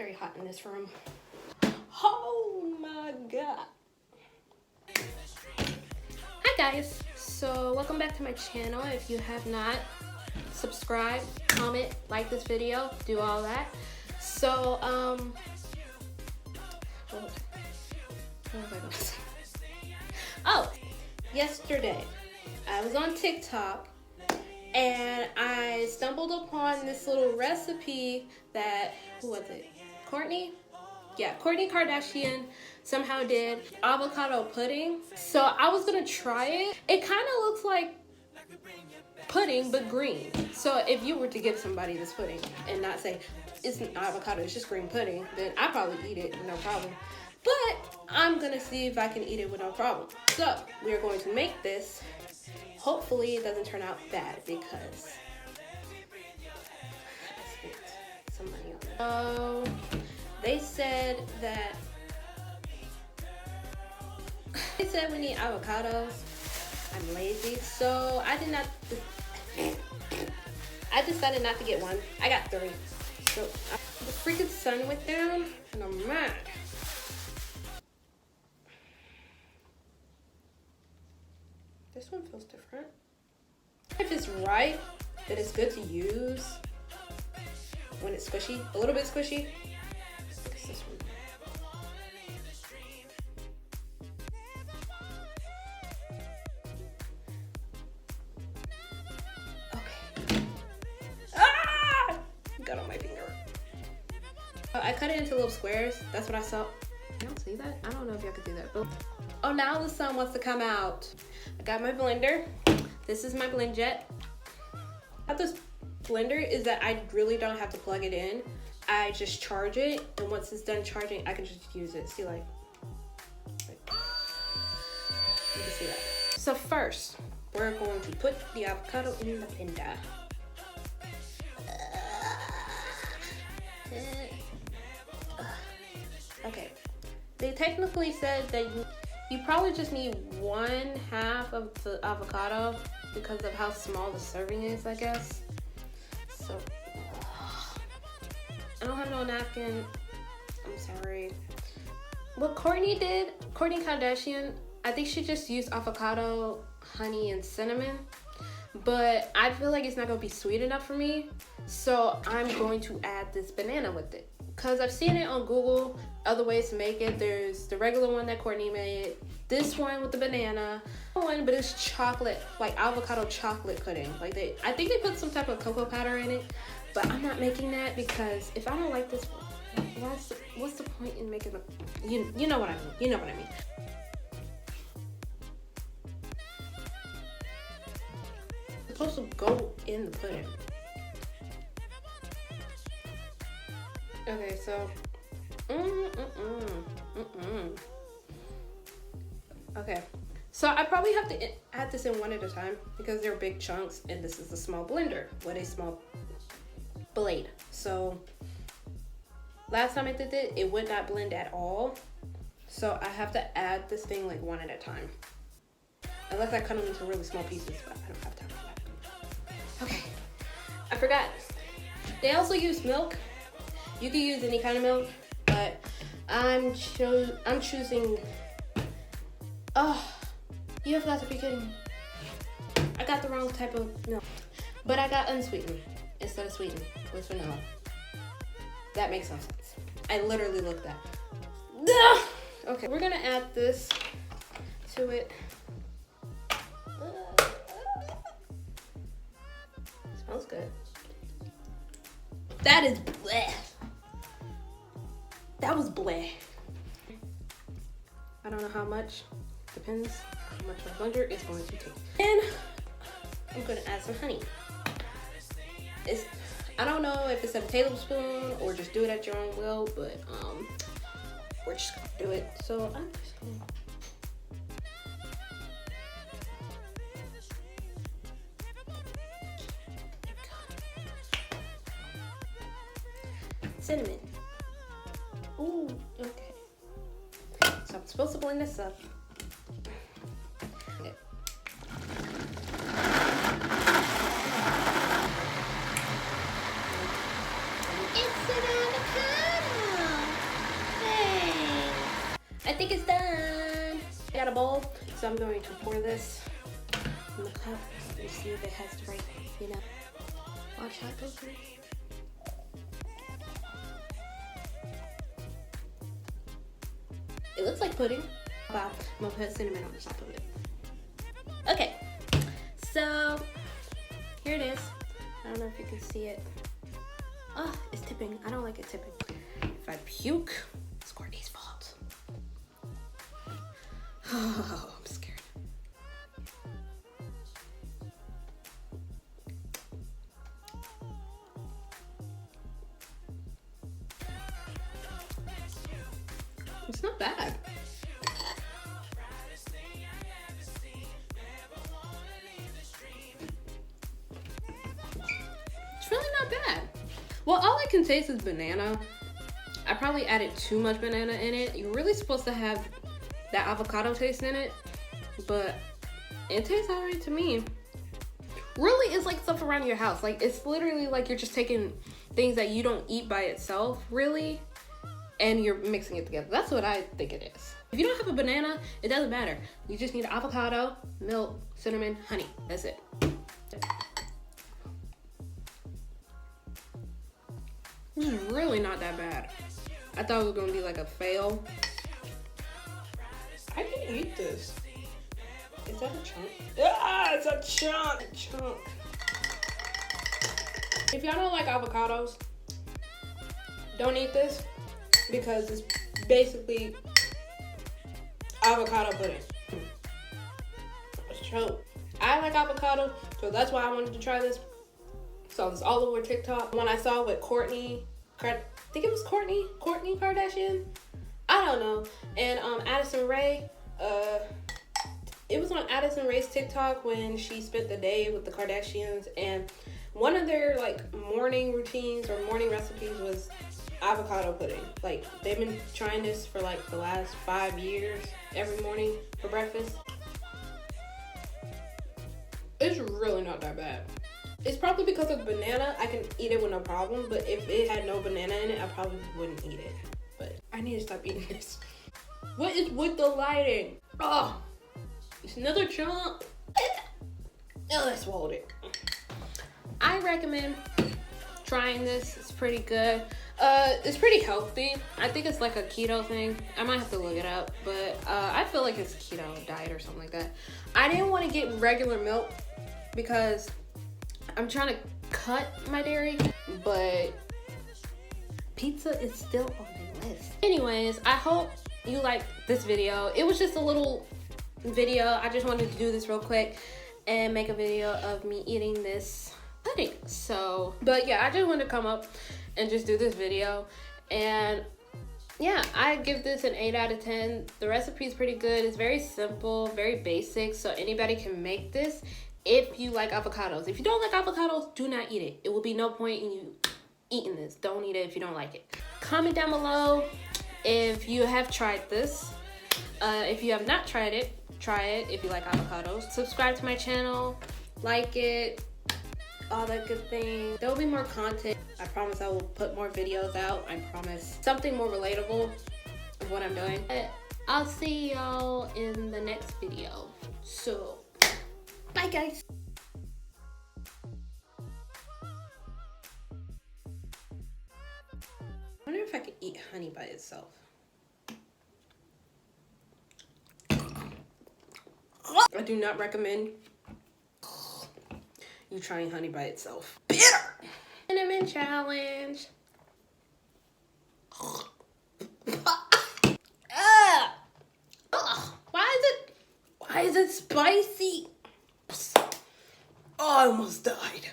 very hot in this room. Oh my god. Hi guys, so welcome back to my channel. If you have not, subscribe, comment, like this video, do all that. So what was I gonna say? Oh, yesterday I was on TikTok and I stumbled upon this little recipe that, who was it? Kourtney? Yeah, Kourtney Kardashian somehow did avocado pudding. So I was gonna try it. It kind of looks like pudding but green. So if you were to give somebody this pudding and not say it's an avocado, it's just green pudding, then I'd probably eat it, no problem. But I'm gonna see if I can eat it with no problem. So we are going to make this. Hopefully it doesn't turn out bad because I spent some money on it. So they said we need avocados. I'm lazy, so I decided not to get one. I got 3. So the freaking sun went down and I'm mad. This one feels different. If it's right, then it's good to use when it's squishy, a little bit squishy. What's this one? Okay. Ah! Got on my finger. I cut it into little squares. That's what I saw. I don't see that. I don't know if y'all could do that. But oh, now the sun wants to come out. I got my blender. This is my blend jet. About this blender is that I really don't have to plug it in. I just charge it, and once it's done charging, I can just use it. See, like you can see that. So first, we're going to put the avocado in the blender. Okay. They technically said that you probably just need 1/2 of the avocado because of how small the serving is, I guess. So, I don't have no napkin. I'm sorry. What Kourtney did, Kourtney Kardashian, I think she just used avocado, honey, and cinnamon. But I feel like it's not going to be sweet enough for me. So, I'm going to add this banana with it. Because I've seen it on Google, other ways to make it. There's the regular one that Kourtney made. This one with the banana. One, but it's chocolate, like avocado chocolate pudding. Like I think they put some type of cocoa powder in it. But I'm not making that because if I don't like this, what's the point in making the, you know what I mean. You know what I mean. It's supposed to go in the pudding. Okay, so, Okay, so I probably have to add this in one at a time because they're big chunks and this is a small blender with a small blade. So, last time I did it, it would not blend at all. So I have to add this thing like one at a time. Unless I cut them into really small pieces, but I don't have time for that. Okay, I forgot. They also use milk. You can use any kind of milk, but I'm choosing. Oh, you have got to be kidding me! I got the wrong type of milk, but I got unsweetened instead of sweetened with vanilla. That makes no sense. I literally looked at. Okay, we're gonna add this to it. Smells good. That is bleh. That was bleh. I don't know how much. Depends how much my blender is going to take. And I'm gonna add some honey. I don't know if it's a tablespoon or just do it at your own will, but we're just gonna do it. So I'm just gonna. Cinnamon. Ooh, okay. So I'm supposed to blend this up. Okay. It's an avocado. I think it's done. I got a bowl, so I'm going to pour this in the cup and see if it has the right, you know. Watch how it goes through. It looks like pudding. Wow, I'm gonna put cinnamon on the top of it. Okay, so here it is. I don't know if you can see it. Oh, it's tipping. I don't like it tipping. If I puke, it's Courtney's fault. Oh, I'm scared. It's not bad. It's really not bad. Well, all I can taste is banana. I probably added too much banana in it. You're really supposed to have that avocado taste in it, but it tastes alright to me. Really, it's like stuff around your house. Like, it's literally like you're just taking things that you don't eat by itself, really, and you're mixing it together. That's what I think it is. If you don't have a banana, it doesn't matter. You just need avocado, milk, cinnamon, honey. That's it. This is really not that bad. I thought it was gonna be like a fail. I can eat this. Is that a chunk? Ah, it's a chunk. If y'all don't like avocados, don't eat this because it's basically avocado pudding. It's choke. I like avocado, so that's why I wanted to try this. Saw this all over TikTok. When I saw with Kourtney, I think it was Kourtney Kardashian. I don't know. And Addison Rae. It was on Addison Rae's TikTok when she spent the day with the Kardashians, and one of their like morning routines or morning recipes was avocado pudding. Like, they've been trying this for like the last 5 years every morning for breakfast. It's really not that bad. It's probably because of banana. I can eat it with no problem, but if it had no banana in it, I probably wouldn't eat it. But I need to stop eating this. What is with the lighting? Oh, it's another chunk. Oh, I swallowed it. I recommend trying this. It's pretty good. It's pretty healthy. I think it's like a keto thing. I might have to look it up, but I feel like it's a keto diet or something like that. I didn't want to get regular milk because I'm trying to cut my dairy, but pizza is still on my list. Anyways, I hope you liked this video. It was just a little video. I just wanted to do this real quick and make a video of me eating this pudding. So, but yeah, I just wanted to come up and just do this video. And yeah, I give this an 8 out of 10. The recipe is pretty good. It's very simple, very basic, so anybody can make this if you like avocados. If you don't like avocados, do not eat it. It will be no point in you eating this. Don't eat it if you don't like it. Comment down below if you have tried this. If you have not tried it, try it if you like avocados. Subscribe to my channel, like it, all that good thing. There will be more content. I promise I will put more videos out. I promise something more relatable of what I'm doing. I'll see y'all in the next video. So, bye guys. I wonder if I could eat honey by itself. I do not recommend you trying honey by itself. Bitter! Cinnamon challenge. Why is it spicy? Oh, I almost died.